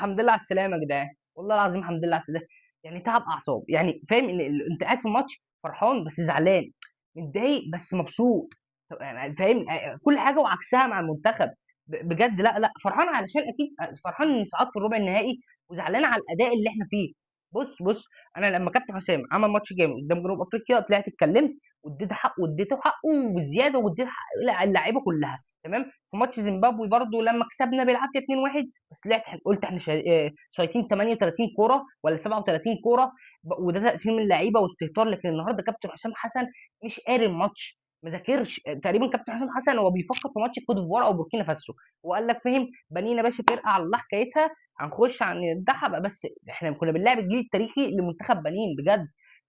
الحمد لله على السلامه يا جدعان، والله العظيم الحمد لله على السلامه. يعني تعب اعصاب، يعني فاهم ان انت قاعد في الماتش فرحان بس زعلان، متضايق بس مبسوط. طب يعني فاهم كل حاجه وعكسها مع المنتخب. بجد لا لا فرحان علشان اكيد فرحان اني صعدت الربع النهائي، وزعلان على الاداء اللي احنا فيه. بص انا لما كابتن حسام عمل ماتش جامد قدام جنوب افريقيا طلعت اتكلمت واديته حقه وبزياده، واديت حق اللعيبه كلها. تمام. في ماتش زيمبابوي برضو لما كسبنا بالعافيه 2-1، بس طلعت قلت احنا شايطين 38 كوره ولا 37 كوره، وده تاثير من اللعيبه واستهتار. لكن النهارده كابتن حسام حسن مش قاري الماتش، ما ذاكرش تقريبا. كابتن حسام حسن هو بيفكر في ماتش كوت ديفوار او بوركينا فاسو، وقال لك فاهم بنينا باشا فرقه على الله حكايتها، هنخش هندحها بقى. بس احنا كنا بنلعب الجيل التاريخي لمنتخب بنين بجد.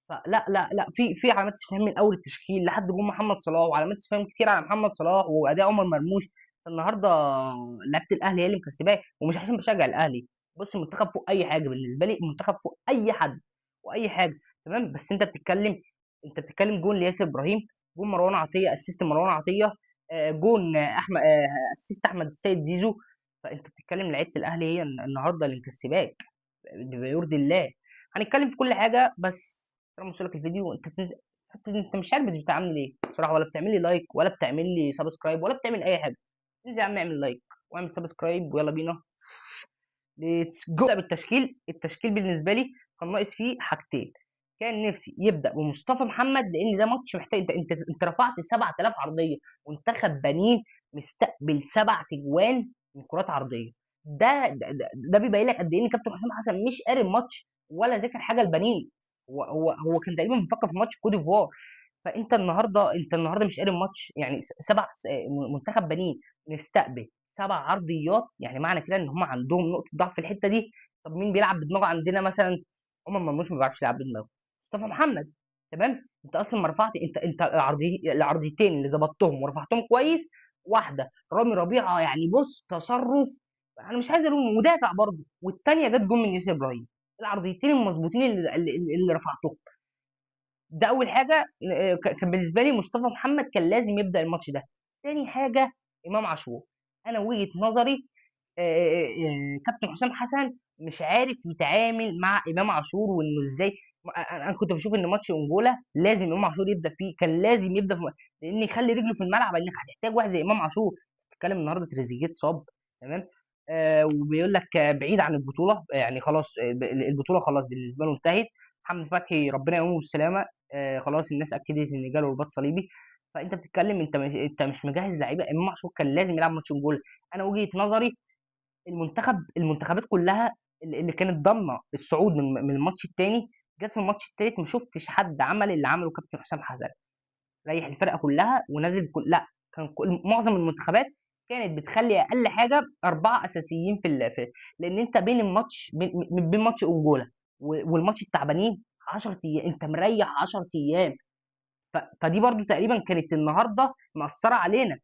فلا لا لا في علامات استفهام من اول التشكيل لحد جون محمد صلاح، وعلامات استفهام كتير على محمد صلاح واداء عمر مرموش النهارده. لعيبه الاهلي هي اللي مكسباه، ومش عشان بشجع الاهلي. بص المنتخب فوق اي حاجه بالنسبه لي، المنتخب فوق اي حد واي حاجه. تمام. بس انت بتتكلم جون لياسر ابراهيم، جون مروان عطيه، اسيست مروان عطيه، جون احمد، اسيست احمد السيد زيزو. فانت بتتكلم لعيبه الاهلي هي النهارده اللي مكسباك بما يرضي الله. هنتكلم في كل حاجه، بس انا مش لك الفيديو. انت مش عارف بتعمل ايه بصراحه، ولا بتعمل لي لايك ولا بتعمل لي سبسكرايب ولا بتعمل اي حاجه. انزل يا عم اعمل لايك واعمل سبسكرايب ويلا بينا ليتس جو. التشكيل بالنسبه لي كان ناقص فيه حاجتين. كان نفسي يبدا بمصطفى محمد، لان ده ماتش محتاج. انت رفعت 7000 عرضيه، منتخب بنين مستقبل 7 تجوان من كرات عرضيه. ده بيبين لك قد ايه ان كابتن حسام حسن مش قاري الماتش ولا ذاكر حاجه البنين. هو كان تقريبا بيفكر في ماتش كوت ديفوار. فانت النهارده مش قاري الماتش، يعني منتخب بنين نستقبل 7 عرضيات، يعني معنى كده ان هم عندهم نقطه ضعف في الحته دي. طب مين بيلعب بدماغه عندنا مثلا؟ عمر مرموش ما بيعرفش يلعب بدماغه. مصطفى محمد. تمام. انت اصلا ما رفعت، انت العرضيتين اللي ظبطتهم ورفعتهم كويس. واحده رامي ربيعه، يعني بص تصرف، انا مش عايز اقول مدافع برضه، والثانيه جت جون من ياسر ابراهيم. العرضيتين المظبوطين اللي رفعتهم. ده اول حاجه. كان بالنسبه لي مصطفى محمد كان لازم يبدا الماتش ده. تاني حاجه امام عاشور. انا وجهه نظري كابتن حسام حسن مش عارف يتعامل مع امام عاشور، وانه ازاي. انا كنت بشوف ان ماتش انجولا لازم امام عاشور يبدا فيه، كان لازم يبدا في، لان يخلي رجله في الملعب، انك هتحتاج واحد زي امام عاشور. تتكلم النهارده تريزيجيه اتصاب. تمام. وبيقول لك بعيد عن البطوله، يعني خلاص البطوله خلاص بالنسبه له انتهت. محمد فتحي ربنا يقومه بالسلامه. خلاص الناس اكدت ان جاله رباط صليبي. فانت بتتكلم، انت مش مجهز لعيبه. امام عاشور كان لازم يلعب ماتش انجولا. انا وجهه نظري المنتخبات كلها اللي كانت ضامنه الصعود من الماتش الثاني، جت في الماتش الثالث ما شفتش حد عمل اللي عمله كابتن حسام حسن. ريح الفرقه كلها ونزل لا، كان معظم المنتخبات كانت بتخلي اقل حاجه 4 اساسيين لان انت بين الماتش، بين ماتش انجولا والماتش التعبانين 10 ايام، انت مريح 10 ايام. فدي برضو تقريبا كانت النهارده مأثره علينا.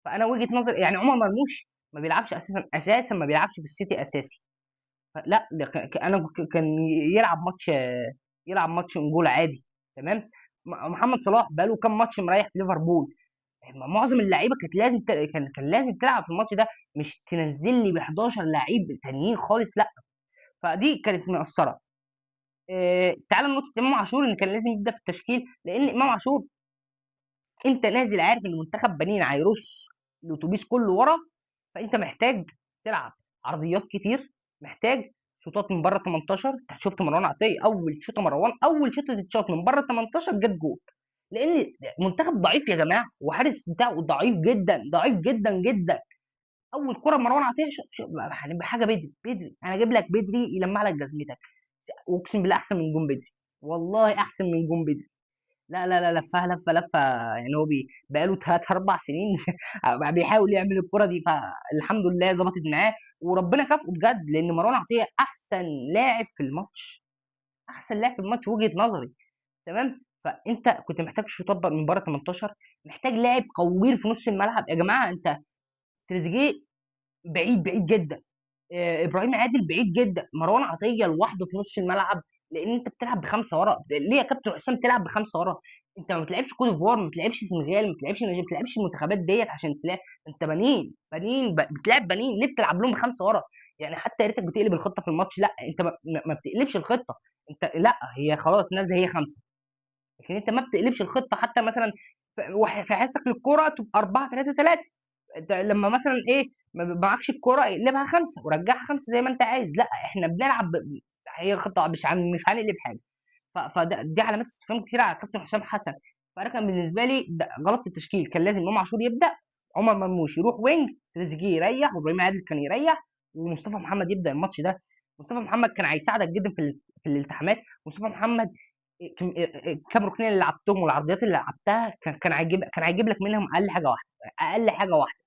فانا وجهه نظري يعني عمر مرموش ما بيلعبش اساسا ما بيلعبش في السيتي اساسي. لا كان يلعب ماتش انجولا عادي. تمام. محمد صلاح بقاله كام ماتش مريح في ليفربول. معظم اللعيبه كانت لازم كان لازم تلعب في الماتش ده، مش تنزل لي ب 11 لعيب تانيين خالص لا. فدي كانت مأثره. تعال لنقطه امام عاشور، ان كان لازم يبدا في التشكيل، لان امام عاشور انت نازل عارف ان منتخب بنين هيرص الاتوبيس كله ورا. فانت محتاج تلعب عرضيات كتير، محتاج شوطات من بره 18. انت شفت مروان عطيه اول شوطه تتشاط من بره 18 جت جول، لان منتخب ضعيف يا جماعه، وحارس بتاعه ضعيف جدا ضعيف جدا جدا. اول كره مروان عطيه هنبقى حاجه بدري انا اجيب لك بدري يلمع لك جزمتك. واقسم بالله احسن من جون بدري، والله احسن من جون بدري. لا لا لا لفها لفه. يعني هو بقاله 3 4 سنين بيحاول يعمل الكره دي، فالحمد لله ظبطت معاه. وربنا كافئه بجد، لان مروان عطيه احسن لاعب في الماتش، احسن لاعب في الماتش وجهه نظري. تمام. فانت كنت محتاج شوط من بره 18، محتاج لاعب قوي في نص الملعب يا جماعه. انت تريزيجيه بعيد جدا، ابراهيم عادل بعيد جدا، مروان عطيه لوحده في نص الملعب. لان انت بتلعب بخمسه ورا. ليه يا كابتن حسام تلعب بخمسه ورا؟ انت ما بتلعبش كوت ديفوار، ما بتلعبش سنغال، ما بتلعبش المنتخبات ديت عشان تلاقي. انت بنين بتلعب بنين، ليه بتلعب لهم بخمسه ورا؟ يعني حتى يا ريتك بتقلب الخطه في الماتش، لا انت ما بتقلبش الخطه. انت لا، هي خلاص نازله هي خمسه، لكن انت ما بتقلبش الخطه. حتى مثلا في حصتك للكوره تبقى 4-3-3، لما مثلا ايه ما معكش الكوره اقلبها خمسه ورجعها خمسه زي ما انت عايز. لا احنا بنلعب هي خطه، مش هنقلب حاجه. دي علامات استفهام كتير على كابتن حسام حسن. فانا كان بالنسبه لي ده غلط في التشكيل. كان لازم امام عاشور يبدا، عمر مرموش يروح وينج، تريزيجيه يريح، وابراهيم عادل كان يريح، ومصطفى محمد يبدا الماتش ده. مصطفى محمد كان هيساعدك جدا في الالتحامات. مصطفى محمد كام ركنيه اللي لعبتهم والعرضيات اللي لعبتها كان هيجيب لك منهم اقل حاجه واحده، اقل حاجه واحده.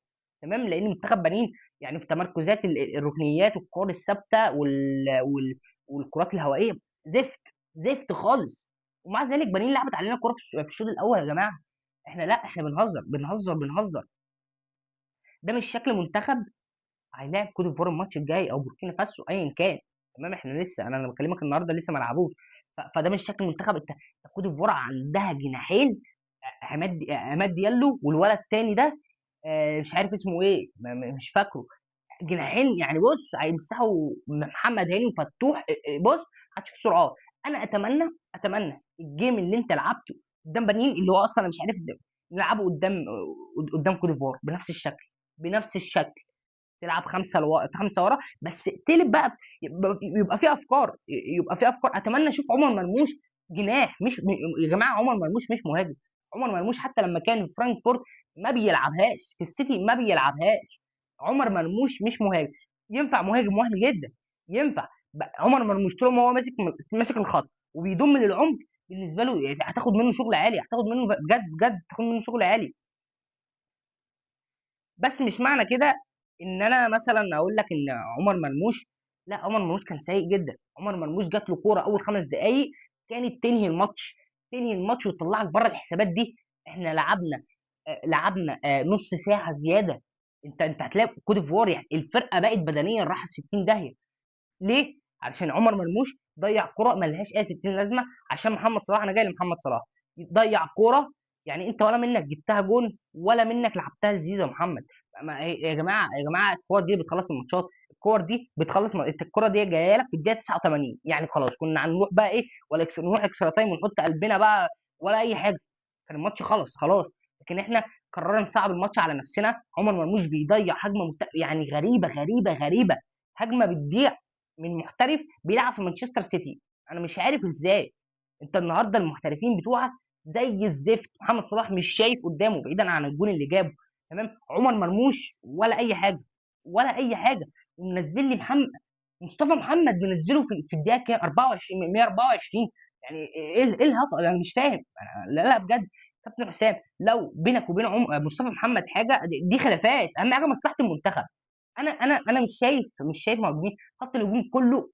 تمام، لان منتخب بنين يعني في تمركزات الركنيات والكور الثابته والكرات الهوائيه زفت، زفت خالص. ومع ذلك بنين لعبت علينا كوره في الشوط الاول يا جماعه. احنا لا، احنا بنهزر بنهزر بنهزر. ده مش شكل منتخب هيلاعب كوت ديفوار الماتش الجاي او بوركينا فاسو ايا كان. تمام، احنا لسه، انا بكلمك النهارده لسه ما لعبوش. فده مش شكل منتخب. انت كوت ديفوار عندها جناحين، عماد ديالو والولد التاني ده مش عارف اسمه ايه، مش فاكره. جناحين يعني بص هيمسحوا محمد هاني وفتوح. بص هتشوف سرعات. انا اتمنى الجيم اللي انت لعبته قدام بنين، اللي هو اصلا انا مش عارف نلعبه قدام كوت ديفوار بنفس الشكل، بنفس الشكل. تلعب خمسه ورا، بس تقلب بقى، يبقى في افكار، يبقى في افكار. اتمنى اشوف عمر مرموش جناح، مش يا جماعه عمر مرموش مش مهاجم. عمر مرموش حتى لما كان في فرانكفورت ما بيلعبهاش، في السيتي ما بيلعبهاش. عمر مرموش مش مهاجم. ينفع مهاجم وهمي جدا، ينفع. عمر مرموش طول ما هو ماسك الخط وبيضم للعمق، بالنسبه له يعني هتاخد منه شغل عالي، هتاخد منه بجد بجد، تاخد منه شغل عالي. بس مش معنى كده ان انا مثلا اقول لك ان عمر مرموش، لا عمر مرموش كان سيء جدا. عمر مرموش جات له كوره اول 5 دقائق كانت تنهي الماتش، تنهي الماتش وتطلعك بره الحسابات دي. احنا لعبنا نص ساعه زياده. انت هتلاقي كوت ديفوار يعني الفرقه بقت بدنيا راحت في 60 داهيه. ليه؟ علشان عمر مرموش ضيع كرة ملهاش اي 60 لازمه. عشان محمد صلاح، انا جاي لمحمد صلاح، ضيع كرة يعني انت ولا منك جبتها جون ولا منك لعبتها لزيزو يا محمد. يا جماعه يا جماعه، الكور دي بتخلص الماتشات، الكور دي بتخلص الكره دي جايه لك في الدقيقه 89، يعني خلاص كنا هنروح بقى ايه، ولا نروح اكسترا تايم ونحط قلبنا بقى ولا اي حاجه، كان الماتش خلص خلاص. لكن احنا قررنا نصعب الماتش على نفسنا. عمر مرموش بيضيع هجمه يعني غريبه غريبه غريبه، هجمه بتضيع من محترف بيلعب في مانشستر سيتي. انا مش عارف ازاي. انت النهارده المحترفين بتوعك زي الزفت. محمد صلاح مش شايف قدامه بعيدا عن الجون اللي جابه. تمام، عمر مرموش ولا اي حاجه، ولا اي حاجه. ومنزل لي مصطفى محمد منزله في الدقيقه كام، 24 124. يعني ايه الهطل، انا مش فاهم. لا لا بجد. كابتن حسام لو بينك وبين مصطفى محمد حاجه، دي خلافات، اهم حاجه مصلحه المنتخب. انا مش شايف مهاجمين. خط الهجوم كله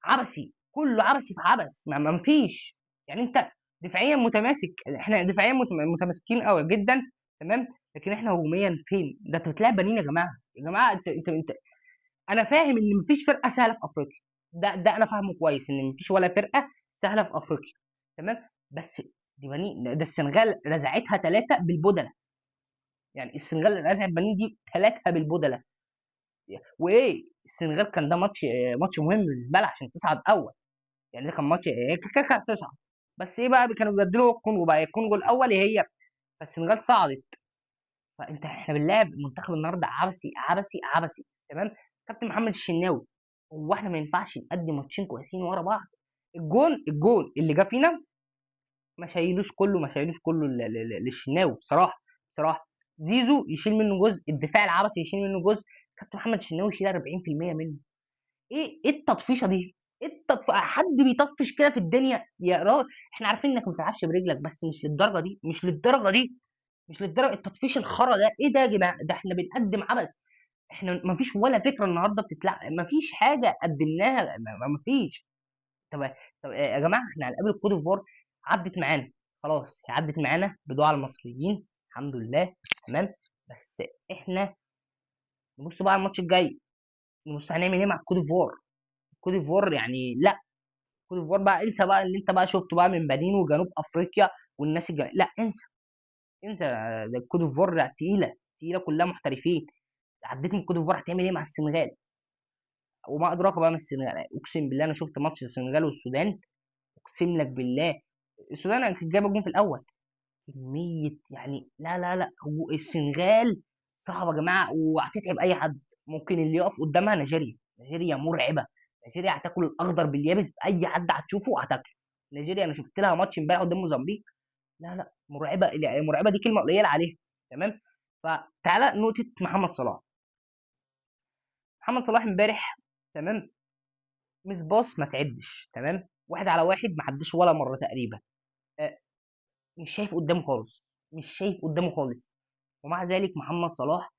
عبثي، كله عبثي في عبث، ما فيش. يعني انت دفاعيا متماسك، احنا دفاعيا متماسكين قوي جدا. تمام، لكن احنا هجوميا فين؟ ده انت بتلعب بنين يا جماعه. يا جماعه انت انا فاهم ان مفيش فرقه سهله في افريقيا. ده انا فاهمه كويس ان مفيش ولا فرقه سهله في افريقيا. تمام، بس دي بنين، ده السنغال رزعتها 3 بالبدله. يعني السنغال رزعت بنين دي 3 بالبدله. وايه السنغال كان ده ماتش مهم بالنسبه لها عشان تصعد اول. يعني ده كان ماتش كده تصعد. بس ايه بقى، كانوا بيبدلوا الكونغو بقى، الكونغو الاول هي، فالسنغال صعدت. احنا بنلاعب منتخب النهارده عبثي عبثي عبثي. تمام. كابتن محمد الشناوي، هو احنا ما ينفعش نقدم ماتشين كويسين ورا بعض؟ الجون اللي جه فينا ما شايلوش كله للشناوي بصراحه. بصراحه زيزو يشيل منه جزء، الدفاع العبثي يشيل منه جزء، كابتن محمد الشناوي يشيل 40% منه. ايه التطفيشه دي؟ حد بيطفش كده في الدنيا يا راجل؟ احنا عارفين انك ما بتلعبش برجلك، بس مش للدرجه دي، مش للدرجه دي، مش للدرجه. التطفيش الخرا ده ايه ده يا جماعه؟ ده احنا بنقدم عبث. احنا ما فيش ولا فكره النهارده بتتلعب، ما فيش حاجه قدمناها، ما فيش. طب يا جماعه، احنا هنقابل الكوت ديفوار، عدت معانا خلاص، هي عدت معانا بدعاء المصريين الحمد لله. تمام. بس احنا نبص بقى على الماتش الجاي، نبص هنعمل ايه مع الكوت ديفوار. الكوت ديفوار يعني لا، كوت ديفوار بقى انسى بقى اللي انت بقى شفته بقى من بنين وجنوب افريقيا والناس لا انسى، انسى. ده الكوت ديفوار تقيله، تقيله كلها محترفين. عديت من الكوت ديفوار هتعمل ايه مع السنغال؟ وما ادراك بقى من السنغال. اقسم بالله انا شفت ماتش السنغال والسودان، اقسم لك بالله السودان كانت جايبه جون في الاول، كميه يعني لا لا لا، هو السنغال صعبه يا جماعه وهتتعب اي حد. ممكن اللي يقف قدامها نيجيريا، نيجيريا مرعبه، نيجيريا هتاكل الاخضر باليابس، اي حد هتشوفه هتاكله. نيجيريا انا شفت لها ماتش امبارح قدام موزمبيق، لا لا مرعبه، مرعبه دي كلمه قليله عليها. تمام. فتعالى نقطه محمد صلاح. محمد صلاح امبارح، تمام، مس باص ما تعدش، تمام، واحد على واحد ما عدش ولا مره تقريبا. آه، مش شايف قدامه خالص، مش شايف قدامه خالص. ومع ذلك محمد صلاح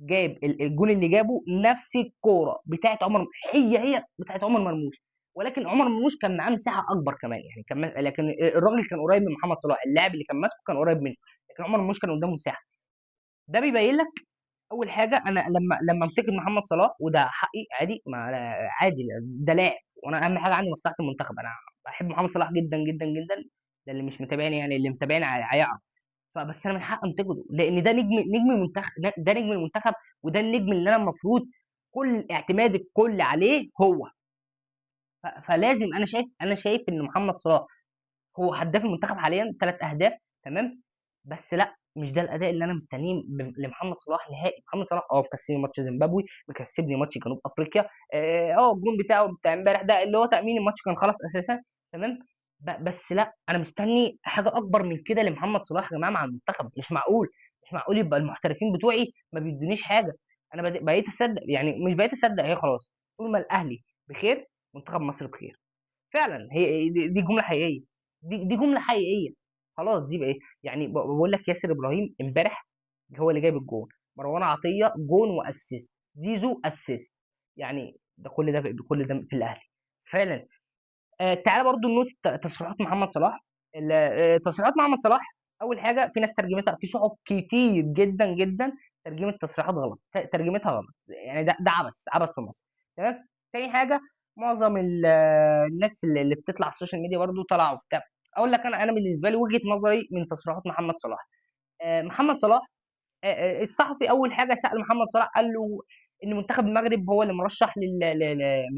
جاب الجول اللي جابه نفس الكوره بتاعت عمر، هي بتاعت عمر مرموش، ولكن عمر مرموش كان معاه مساحه اكبر كمان يعني، لكن الراجل كان قريب من محمد صلاح، اللاعب اللي كان ماسكه كان قريب منه، لكن عمر مرموش كان قدامه مساحه. ده بيبين لك اول حاجه، انا لما امسك محمد صلاح وده حقي عادي، ما عادي، ده لاعب، وانا اهم حاجه عندي مصلحه المنتخب. انا بحب محمد صلاح جدا جدا جدا، ده اللي مش متابعني يعني، اللي متابعني هيعرف. فبس انا من حقي انتقده، لان ده نجم المنتخب، ده نجم المنتخب، وده النجم اللي انا المفروض كل اعتماد الكل عليه هو. فلازم، انا شايف ان محمد صلاح هو هداف المنتخب حاليا 3 اهداف، تمام، بس لا مش ده الاداء اللي انا مستنيه لمحمد صلاح نهائي. محمد صلاح مكسبني ماتش زيمبابوي، مكسبني ماتش جنوب افريقيا، الجون بتاعه بتاع امبارح ده اللي هو تامين الماتش كان خلاص اساسا، تمام. بس لا انا مستني حاجه اكبر من كده لمحمد صلاح يا جماعه مع المنتخب، مش معقول، مش معقول يبقى المحترفين بتوعي ما بيدونيش حاجه. انا بقيت اصدق يعني، مش بقيت اصدق، هي خلاص طول ما الاهلي بخير منتخب مصر بخير. فعلا هي دي جمله حقيقيه، دي جمله حقيقيه. خلاص دي بقى ايه يعني، بقول لك ياسر ابراهيم امبارح هو اللي جايب الجون، مروان عطيه جون واسيست، زيزو اسيست، يعني ده كل ده في الاهلي فعلا. تعالى برضو نقطه تصريحات محمد صلاح. تصريحات محمد صلاح، اول حاجه في ناس ترجمتها في صحف كتير جدا جدا ترجمت تصريحات غلط، ترجمتها غلط، يعني ده عبث في مصر، تمام. تاني حاجه، معظم الناس اللي بتطلع على السوشيال ميديا برضو طلعوا بتاع. اقول لك انا بالنسبه لي وجهه نظري من تصريحات محمد صلاح. محمد صلاح، الصحفي اول حاجه سال محمد صلاح قال له ان منتخب المغرب هو اللي مرشح من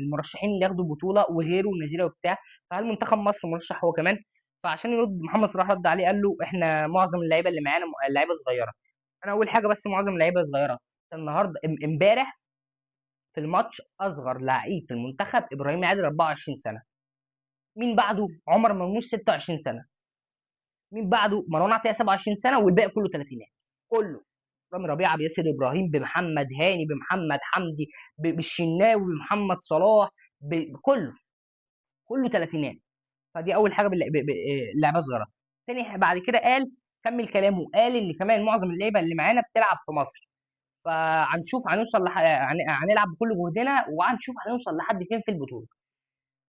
المرشحين اللي ياخدوا البطوله وغيره ونيجيريا وبتاع، فهل منتخب مصر مرشح هو كمان؟ فعشان يرد محمد صلاح رد عليه قال له احنا معظم اللعيبه اللي معانا لعيبه صغيره. انا اول حاجه بس معظم اللعيبه صغيره، النهارده امبارح في الماتش اصغر لعيب في المنتخب ابراهيم عادل 24 سنه، مين بعده عمر مرموش 26 سنه، مين بعده مروان عطيه 27 سنه، والباقي كله ثلاثينات، كله رامي ربيعه بياسر ابراهيم بمحمد هاني بمحمد حمدي بالشناوي بمحمد صلاح، كله ثلاثينات. فدي اول حاجه اللعبه صغيره. تاني بعد كده كمل كلامه، قال ان كمان معظم اللعيبه اللي معانا بتلعب في مصر، فهنشوف هنوصل هنلعب بكل جهدنا وهنشوف هنوصل لحد فين في البطوله.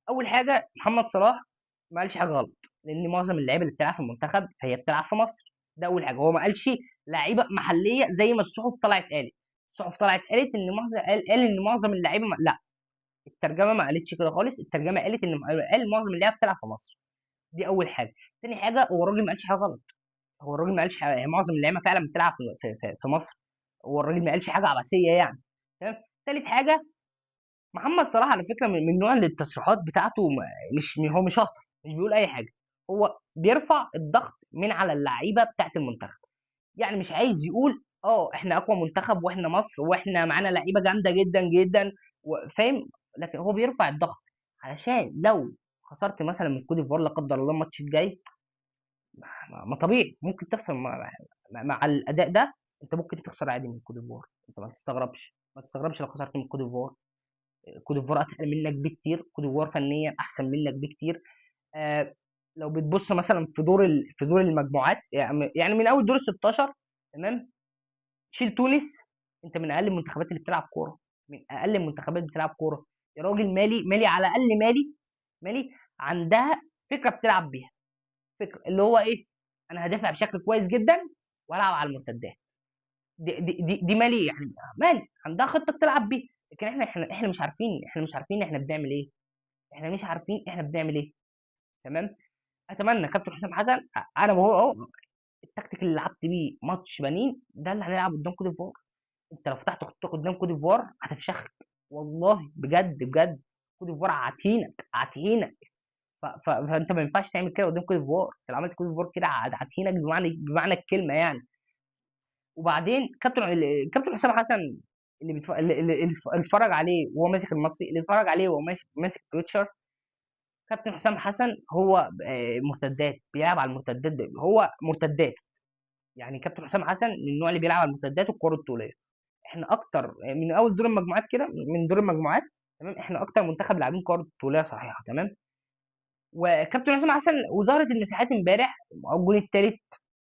اول حاجه محمد صلاح ما قالش حاجه غلط، لان معظم اللعيبه اللي بتلعب في المنتخب فهي بتلعب في مصر، ده اول حاجه. هو ما قالش لعيبه محليه زي ما الصحف طلعت قالت، الصحف طلعت قالت ان معظم قال ان معظم اللعيبه لا، الترجمه ما قالتش كده خالص، الترجمه قالت ان قال معظم اللعيبه بتلعب في مصر. دي اول حاجه. تاني حاجه، هو الراجل ما قالش حاجه غلط، هو الراجل ما قالش حاجة. معظم اللعيبه فعلا بتلعب في مصر، هو الراجل ما قالش حاجه عبثيه يعني، تمام. تالت حاجه، محمد صلاح على فكره من نوع اللي التصريحات بتاعته مش هو مش شاطر، مش بيقول اي حاجه، هو بيرفع الضغط من على اللعيبه بتاعت المنتخب، يعني مش عايز يقول احنا اقوى منتخب واحنا مصر واحنا معانا لعيبه جامده جدا جدا، فاهم، لكن هو بيرفع الضغط علشان لو خسرت مثلا من كوت ديفوار لا قدر الله الماتش الجاي، ما طبيعي ممكن تخسر مع الاداء ده، انت ممكن تخسر عادي من كوت ديفوار، انت ما تستغربش لو خسرت من كوت ديفوار. كوت ديفوار اتقل منك بكتير، كوت ديفوار فنيا احسن منك بكتير. آه لو بتبص مثلا في دور المجموعات، يعني من اول دور ال 16، تمام، شيل تونس، انت من اقل المنتخبات اللي بتلعب كوره، من اقل المنتخبات اللي بتلعب كوره. يا راجل مالي على الاقل مالي عندها فكره بتلعب بيها، فكره اللي هو ايه، انا هدافع بشكل كويس جدا والعب على المرتدات. دي مالي يعني، مالي عندها خطه بتلعب بيها، لكن احنا مش عارفين احنا بنعمل ايه، احنا مش عارفين احنا بنعمل ايه، تمام. اتمنى كابتن حسام حسن، انا وهو التكتيك اللي لعبت بيه ماتش بنين ده اللي هنلعب قدام كوت ديفوار. انت لو فتحت خطتك قدام كوت ديفوار هتفشخ، والله بجد بجد كوت ديفوار عتينك عتينك. فانت ما ينفعش تعمل كده قدام كوت ديفوار. انت لو عملت كوت ديفوار كده عتينك بمعنى الكلمه يعني. وبعدين كابتن حسام حسن اللي اتفرج عليه وهو ماسك المصري، اللي اتفرج عليه وهو ماسك فيوتشر. كابتن حسام حسن هو مرتدات، بيلعب على المرتدات، هو مرتدات. يعني كابتن حسام حسن من النوع اللي بيلعب على المرتدات والكره الطوليه. احنا اكتر من اول دور المجموعات كده، من دور المجموعات تمام، احنا اكتر منتخب لاعبين كره طوليه صحيحه تمام. وكابتن حسام حسن وظهرت المساحات امبارح. الجول الثالث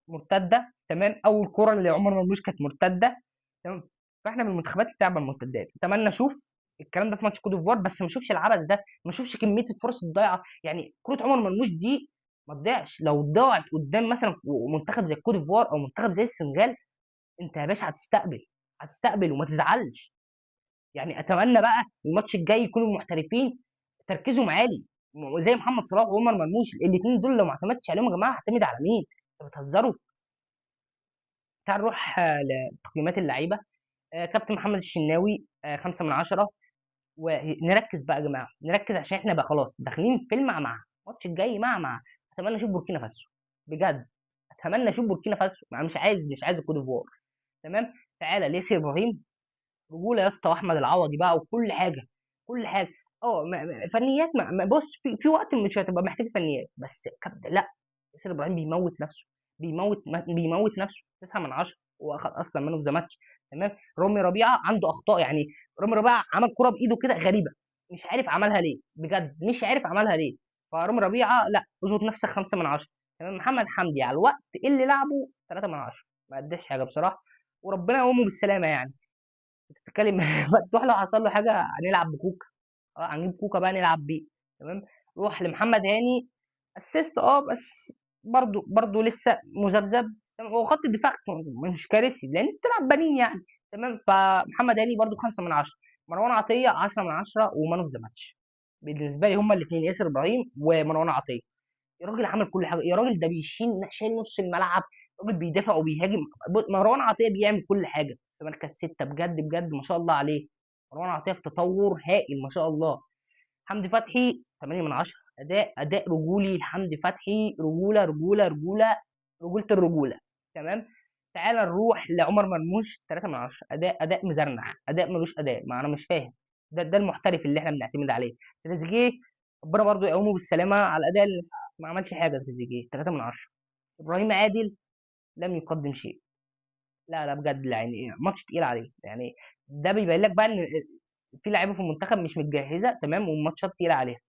مرتده تمام، اول كره لعمر مرموش كانت مرتده تمام. فاحنا من المنتخبات اللي بتلعب على المرتدات. اتمنى اشوف الكلام ده في ماتش كوت ديفوار، بس ما اشوفش العبث ده، ما اشوفش كميه الفرص الضايعه. يعني كره عمر مرموش دي ما تضيعش. لو ضاعت قدام مثلا منتخب زي كوت ديفوار او منتخب زي السنغال، انت يا باشا هتستقبل، هتستقبل وما تزعلش. يعني اتمنى بقى الماتش الجاي يكونوا المحترفين تركيزهم عالي، زي محمد صلاح وعمر مرموش. الاثنين دول لو ما اعتمدتش عليهم يا جماعه هعتمد على مين؟ انتوا بتهزروا. تعال نروح لتقييمات اللعيبه. كابتن محمد الشناوي 5 من 10. ونركز بقى يا جماعه، نركز عشان احنا بقى خلاص داخلين في المعمعه. الماتش الجاي معمعه. اتمنى اشوف بوركينا فاسو بجد. اتمنى اشوف بوركينا فاسو. انا مش عايز الكوت ديفوار تمام. تعالى ليسي ابراهيم، رجوله يا اسطى، واحمد العوضي بقى وكل حاجه، كل حاجه. فنيات. بص، في وقت مش هتبقى محتاج فنيات، بس لا. ياسر ابراهيم بيموت نفسه، بيموت نفسه 9 من 10. واخد اصلا مان اوف ذا ماتش تمام. رامي ربيعه عنده اخطاء يعني. رامي ربيعه عمل كرة بايده كده غريبه، مش عارف عملها ليه بجد، مش عارف عملها ليه. فرامي ربيعه لا، اظبط نفسك 5 من 10 تمام. محمد حمدي على الوقت اللي لعبه 3 من 10، ما اداش حاجه بصراحه. وربنا يقومه بالسلامه يعني. بتتكلم فتوح لو حصل له حاجه هنلعب بكوكا. هنجيب كوكا بقى نلعب بيه تمام. روح لمحمد هاني، اسيست بس برضه لسه مذبذب تمام. هو خط الدفاع مش كارثي لان بتلعب بنين يعني تمام. فمحمد هاني برضه 5 من 10. مروان عطيه 10 من 10 ومان اوف ذا ماتش بالنسبه لي. هما الاثنين ياسر ابراهيم ومروان عطيه. يا راجل عمل كل حاجه، يا راجل ده شايل نص الملعب. راجل بيدافع وبيهاجم. مروان عطيه بيعمل كل حاجه في مركز سته بجد بجد ما شاء الله عليه. مروان عطيه في تطور هائل ما شاء الله. حمدي فتحي 8 من 10. اداء رجولي لحمدي فتحي، رجوله رجوله رجوله، رجوله الرجوله تمام. تعال نروح لعمر مرموش 3 من 10. اداء مزرنع، اداء ملوش اداء، ما انا مش فاهم. ده المحترف اللي احنا بنعتمد عليه. تريزيجيه ربنا برضو يقومه بالسلامه على الاداء ما عملش حاجه. تريزيجيه 3 من 10. ابراهيم عادل لم يقدم شيء. لا لا بجد لا، يعني ماتش تقيل عليه يعني. ده بيبين لك بقى ان في لعيبه في المنتخب مش متجهزه تمام، والماتشات تقيله عليها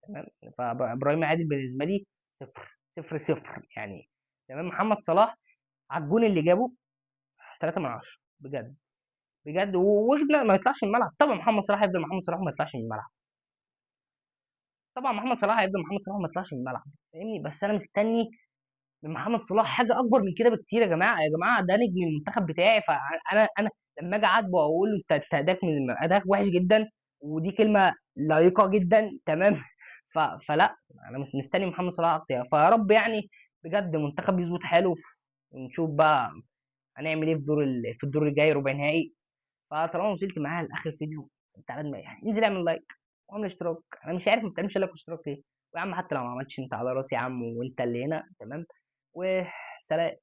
تمام. فابراهيم عادل بالنسبه لي صفر صفر صفر يعني تمام. محمد صلاح على الجون اللي جابه 3 من 10 بجد بجد. وجبنا ما يطلعش من الملعب. طبعا محمد صلاح هيفضل محمد صلاح وما يطلعش من الملعب. طبعا محمد صلاح هيفضل محمد صلاح وما يطلعش من الملعب فاهمني. بس انا مستني من محمد صلاح حاجه اكبر من كده بكتير. يا جماعه يا جماعه ده نجم المنتخب بتاعي. فانا لما اجي اعاتبه واقول له انت اداك وحش جدا، ودي كلمه لائقه جدا تمام. فلا، انا مش مستني محمد صلاح اكتر. فيا رب يعني بجد المنتخب يظبط حاله. ونشوف بقى هنعمل ايه في الدور الجاي ربع نهائي. فطالما وصلت معايا لاخر فيديو، تعالى يعني انزل اعمل لايك واعمل اشتراك. انا مش عارف ما بتعملش لايك واشتراك ليه. ويا عم حتى لو ما عملتش انت على راسي يا عم، وانت اللي هنا تمام. وسلام.